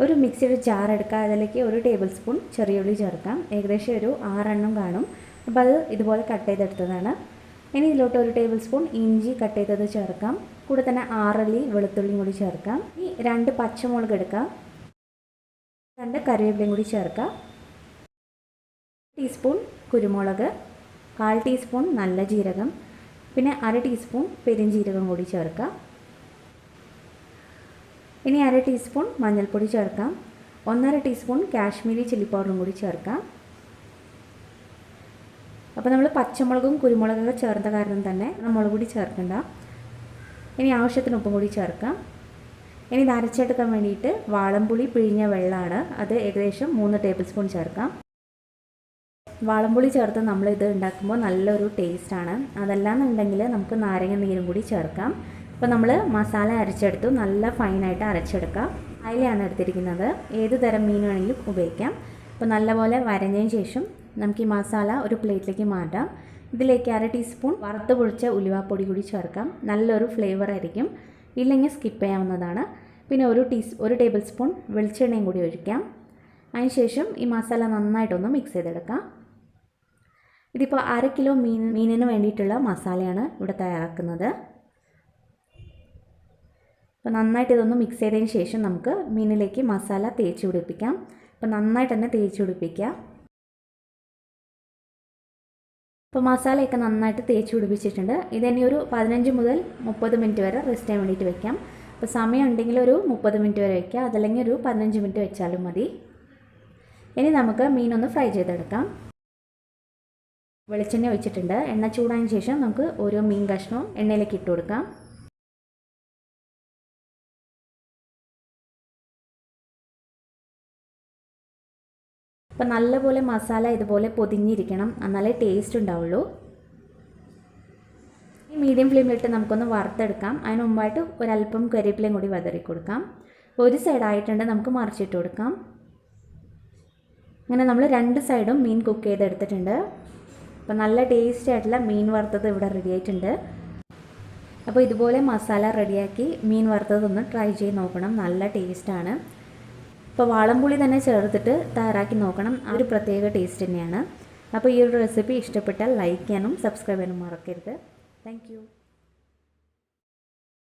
ഒരു മിക്സിയുടെ ജാർ എടുക്കുക, അതിലേക്ക് 1 ടേബിൾ സ്പൂൺ ചെറിയ ഉള്ളി ചേർക്കാം. ഏകദേശം ഒരു 6 എണ്ണം കാണും. അപ്പോൾ അത് ഇതുപോലെ കട്ട് ചെയ്തെടുത്തതാണ്. ഇനി ഇതിലോട്ട് 1 ടേബിൾ സ്പൂൺ ഇഞ്ചി കട്ട് ചെയ്തത് ചേർക്കാം. കൂടെ തന്നെ 6 അല്ലി വെളുത്തുള്ളിയും കൂടി ചേർക്കാം. ഈ 2 പച്ചമുളക് എടുക്കാം. 2 കറിവേപ്പിലയും കൂടി ചേർക്കാം. ടീസ്പൂൺ കുരുമുളക്, 1/4 ടീസ്പൂൺ നല്ല ജീരകം, പിന്നെ 1/2 ടീസ്പൂൺ പെരുംജീരകം കൂടി ചേർക്കാം. ഇനി 1/2 ടീസ്പൂൺ മഞ്ഞൾപ്പൊടി ചേർക്കാം. 1/2 ടീസ്പൂൺ കാശ്മീരി ചില്ലി പൗഡറും കൂടി ചേർക്കാം. അപ്പോൾ നമ്മൾ പച്ചമുളകും കുരുമുളകൊക്കെ ചേർത്ത കാരണം തന്നെ മുളക് പൊടി ചേർക്കണ്ട. ഇനി ആവശ്യത്തിന് ഉപ്പും കൂടി ചേർക്കാം. ഇനി ഇത് അരച്ചെടുക്കാൻ വേണ്ടിയിട്ട് വാളംപുളി പിഴിഞ്ഞ വെള്ളമാണ്, അത് ഏകദേശം 3 ടേബിൾ സ്പൂൺ ചേർക്കാം. വാളംപുളി ചേർത്ത് നമ്മളിത് ഉണ്ടാക്കുമ്പോൾ നല്ലൊരു ടേസ്റ്റാണ്. അതല്ലാന്നുണ്ടെങ്കിൽ നമുക്ക് നാരങ്ങ നീരും കൂടി ചേർക്കാം. അപ്പോൾ നമ്മൾ മസാല അരച്ചെടുത്തു, നല്ല ഫൈനായിട്ട് അരച്ചെടുക്കാം. അയിലയാണ് എടുത്തിരിക്കുന്നത്, ഏത് തരം മീൻ വേണമെങ്കിലും ഉപയോഗിക്കാം. അപ്പോൾ നല്ലപോലെ വരഞ്ഞതിന് ശേഷം നമുക്ക് ഈ മസാല ഒരു പ്ലേറ്റിലേക്ക് മാറ്റാം. ഇതിലേക്ക് 1/2 ടീസ്പൂൺ വറുത്ത് പൊടിച്ച ഉലുവാപ്പൊടി കൂടി ചേർക്കാം. നല്ലൊരു ഫ്ലേവർ ആയിരിക്കും, ഇല്ലെങ്കിൽ സ്കിപ്പ് ചെയ്യാവുന്നതാണ്. പിന്നെ 1 ടേബിൾ സ്പൂൺ വെളിച്ചെണ്ണയും കൂടി ഒഴിക്കാം. അതിനുശേഷം ഈ മസാല നന്നായിട്ടൊന്ന് മിക്സ് ചെയ്തെടുക്കാം. ഇതിപ്പോൾ 1/2 കിലോ മീനിന് വേണ്ടിയിട്ടുള്ള മസാലയാണ് ഇവിടെ തയ്യാറാക്കുന്നത്. അപ്പോൾ നന്നായിട്ട് ഇതൊന്ന് മിക്സ് ചെയ്തതിന് ശേഷം നമുക്ക് മീനിലേക്ക് മസാല തേച്ച് പിടിപ്പിക്കാം. അപ്പോൾ നന്നായിട്ട് തന്നെ തേച്ച് പിടിപ്പിക്കുക. അപ്പോൾ മസാലയൊക്കെ നന്നായിട്ട് തേച്ച് പിടിപ്പിച്ചിട്ടുണ്ട്. ഇതിനി ഒരു 15 മുതൽ 30 മിനിറ്റ് വരെ റെസ്റ്റ് ചെയ്യാൻ വേണ്ടിയിട്ട് വെക്കാം. അപ്പോൾ സമയം ഉണ്ടെങ്കിൽ ഒരു 30 മിനിറ്റ് വരെ വയ്ക്കുക, അതല്ലെങ്കിൽ ഒരു 15 മിനിറ്റ് വെച്ചാലും മതി. ഇനി നമുക്ക് മീനൊന്ന് ഫ്രൈ ചെയ്തെടുക്കാം. വെളിച്ചെണ്ണ ഒഴിച്ചിട്ടുണ്ട്. എണ്ണ ചൂടായതിന് ശേഷം നമുക്ക് ഓരോ മീൻ കഷ്ണവും എണ്ണയിലേക്ക് ഇട്ട് കൊടുക്കാം. അപ്പോൾ നല്ലപോലെ മസാല ഇതുപോലെ പൊതിഞ്ഞിരിക്കണം, എന്നാലേ ടേസ്റ്റ് ഉണ്ടാവുള്ളൂ. ഈ മീഡിയം ഫ്ലെയിമിലിട്ട് നമുക്കൊന്ന് വറുത്തെടുക്കാം. അതിന് മുമ്പായിട്ട് ഒരല്പം കരിവേപ്പിലയും കൂടി വിതറി കൊടുക്കാം. ഒരു സൈഡായിട്ടുണ്ട്, നമുക്ക് മറിച്ചിട്ട് കൊടുക്കാം. അങ്ങനെ നമ്മൾ 2 സൈഡും മീൻ കുക്ക് ചെയ്തെടുത്തിട്ടുണ്ട്. അപ്പോൾ നല്ല ടേസ്റ്റി ആയിട്ടുള്ള മീൻ വറുത്തത് ഇവിടെ റെഡി ആയിട്ടുണ്ട്. അപ്പോൾ ഇതുപോലെ മസാല റെഡിയാക്കി മീൻ വറുത്തതൊന്ന് ട്രൈ ചെയ്ത് നോക്കണം, നല്ല ടേസ്റ്റാണ്. അപ്പോൾ വാളംപുളി തന്നെ ചേർത്തിട്ട് തയ്യാറാക്കി നോക്കണം, ഒരു പ്രത്യേക ടേസ്റ്റ് തന്നെയാണ്. അപ്പോൾ ഈ ഒരു റെസിപ്പി ഇഷ്ടപ്പെട്ടാൽ ലൈക്ക് ചെയ്യാനും സബ്സ്ക്രൈബ് ചെയ്യാനും മറക്കരുത്. താങ്ക്